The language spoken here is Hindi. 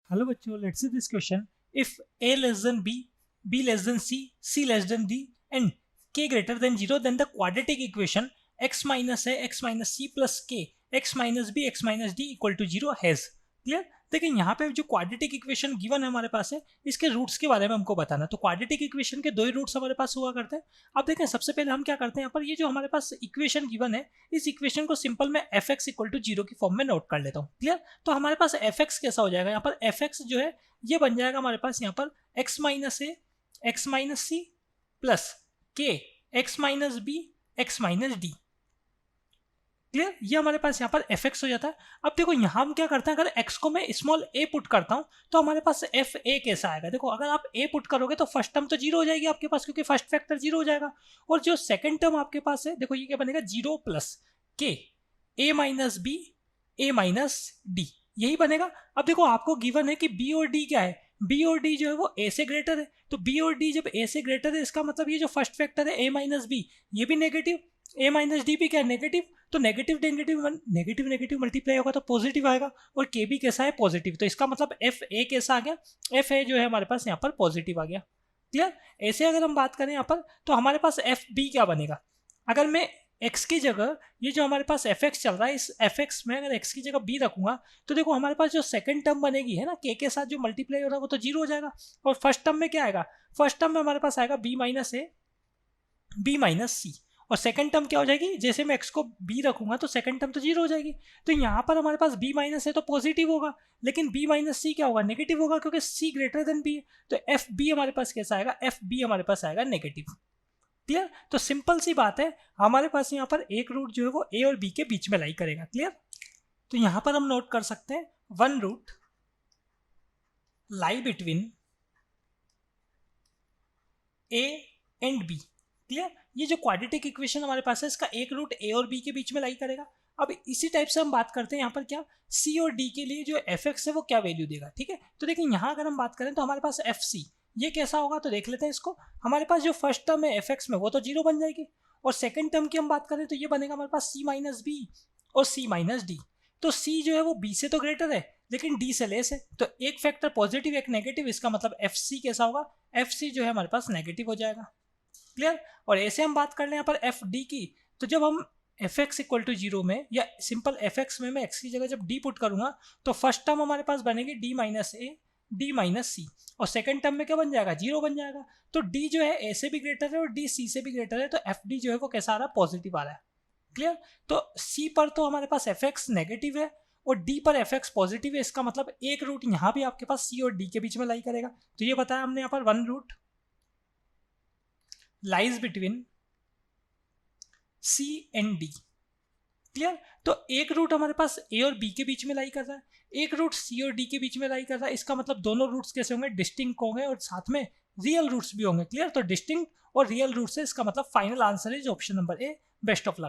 हेलो बच्चों, let's see this question. If a less than b, b less than c, c less than d and k greater than 0, then the quadratic equation x minus a x minus c plus k x minus b x minus d equal to 0 has. Clear. देखिए यहाँ पे जो क्वाड्रेटिक इक्वेशन गिवन है हमारे पास है, इसके रूट्स के बारे में हमको बताना. तो क्वाड्रेटिक इक्वेशन के दो ही रूट्स हमारे पास हुआ करते हैं. अब देखें, सबसे पहले हम क्या करते हैं, यहाँ पर ये जो हमारे पास इक्वेशन गिवन है, इस इक्वेशन को सिंपल में एफ एक्स इक्वल टू 0 की फॉर्म में नोट कर लेता हूँ. क्लियर. तो हमारे पास एफ एक्स कैसा हो जाएगा, यहाँ पर एफ एक्स जो है ये बन जाएगा हमारे पास यहाँ पर x minus a x minus c plus के x minus b x minus d. Clear. ये हमारे पास यहाँ पर एफ एक्स हो जाता है. अब देखो यहाँ हम क्या करते हैं, अगर एक्स को मैं स्मॉल ए पुट करता हूँ तो हमारे पास एफ ए कैसा आएगा. देखो, अगर आप ए पुट करोगे तो फर्स्ट टर्म तो जीरो हो जाएगी आपके पास, क्योंकि फर्स्ट फैक्टर जीरो हो जाएगा. और जो सेकंड टर्म आपके पास है, देखो ये क्या बनेगा, जीरो प्लस के ए माइनस बी ए माइनस डी, यही बनेगा. अब देखो आपको गिवन है कि बी और डी क्या है, बी और डी जो है वो ए से ग्रेटर है. तो बी और डी जब ए से ग्रेटर है, इसका मतलब ये जो फर्स्ट फैक्टर है ए माइनस बी, ये भी नेगेटिव, ए माइनस डी भी क्या है, नेगेटिव. तो negative negative negative negative multiply होगा तो पॉजिटिव आएगा. और के भी कैसा है, पॉजिटिव. तो इसका मतलब एफ ए कैसा आ गया, एफ ए जो है हमारे पास यहाँ पर पॉजिटिव आ गया. क्लियर. ऐसे अगर हम बात करें यहाँ पर, तो हमारे पास एफ बी क्या बनेगा, अगर मैं x की जगह ये जो हमारे पास एफ एक्स चल रहा है, इस एफ एक्स में अगर x की जगह b रखूंगा, तो देखो हमारे पास जो सेकंड टर्म बनेगी है ना, k के साथ जो मल्टीप्लाई हो रहा है वो तो जीरो हो जाएगा. और फर्स्ट टर्म में क्या आएगा, फर्स्ट टर्म में हमारे पास आएगा b minus A B minus C. और सेकंड टर्म क्या हो जाएगी, जैसे मैं x को b रखूंगा तो सेकंड टर्म तो जीरो हो जाएगी. तो यहाँ पर हमारे पास b माइनस है तो पॉजिटिव होगा, लेकिन b माइनस सी क्या होगा, नेगेटिव होगा, क्योंकि c ग्रेटर देन b है. तो एफ बी हमारे पास कैसा आएगा, एफ बी हमारे पास आएगा नेगेटिव. क्लियर. तो सिंपल सी बात है, हमारे पास यहाँ पर एक रूट जो है वो ए और बी के बीच में लाई करेगा. क्लियर. तो यहाँ पर हम नोट कर सकते हैं one root lie between a and b. Clear. ये जो क्वाड्रेटिक इक्वेशन हमारे पास है, इसका एक रूट ए और बी के बीच में लाई करेगा. अब इसी टाइप से हम बात करते हैं यहाँ पर क्या, सी और डी के लिए जो एफ एक्स है वो क्या वैल्यू देगा. ठीक है. तो देखिए यहाँ अगर हम बात करें तो हमारे पास एफ सी ये कैसा होगा, तो देख लेते हैं इसको. हमारे पास जो फर्स्ट टर्म है एफ एक्स में वो तो जीरो बन जाएगी, और सेकंड टर्म की हम बात करें तो ये बनेगा हमारे पास सी माइनस बी और सी माइनस डी. तो सी जो है वो बी से तो ग्रेटर है, लेकिन डी से लेस है. तो एक फैक्टर पॉजिटिव एक नेगेटिव, इसका मतलब एफ सी कैसा होगा, एफ सी जो है हमारे पास नेगेटिव हो जाएगा. क्लियर. और ऐसे हम बात कर लें यहाँ पर एफ डी की, तो जब हम f x equal to zero में या सिंपल एफ एक्स में मैं एक्स की जगह जब डी पुट करूंगा तो फर्स्ट टर्म हमारे पास बनेगी D minus A D minus C, और सेकंड टर्म में क्या बन जाएगा, जीरो बन जाएगा. तो डी जो है ए से भी ग्रेटर है और डी सी से भी ग्रेटर है, तो एफ डी जो है वो कैसा आ रहा है, पॉजिटिव आ रहा है. क्लियर. तो सी पर तो हमारे पास एफ एक्स नेगेटिव है और डी पर एफ एक्स पॉजिटिव है, इसका मतलब एक रूट यहाँ भी आपके पास सी और डी के बीच में लाई करेगा. तो ये बताया हमने यहाँ पर one root lies between c and d. Clear. तो एक रूट हमारे पास ए और बी के बीच में लाई कर रहा है, एक रूट सी और डी के बीच में लाई कर रहा है. इसका मतलब दोनों रूट्स कैसे होंगे, डिस्टिंक्ट होंगे और साथ में रियल रूट्स भी होंगे. क्लियर. तो डिस्टिंक्ट और रियल रूट्स है, इसका मतलब final answer is option number A. Best of luck.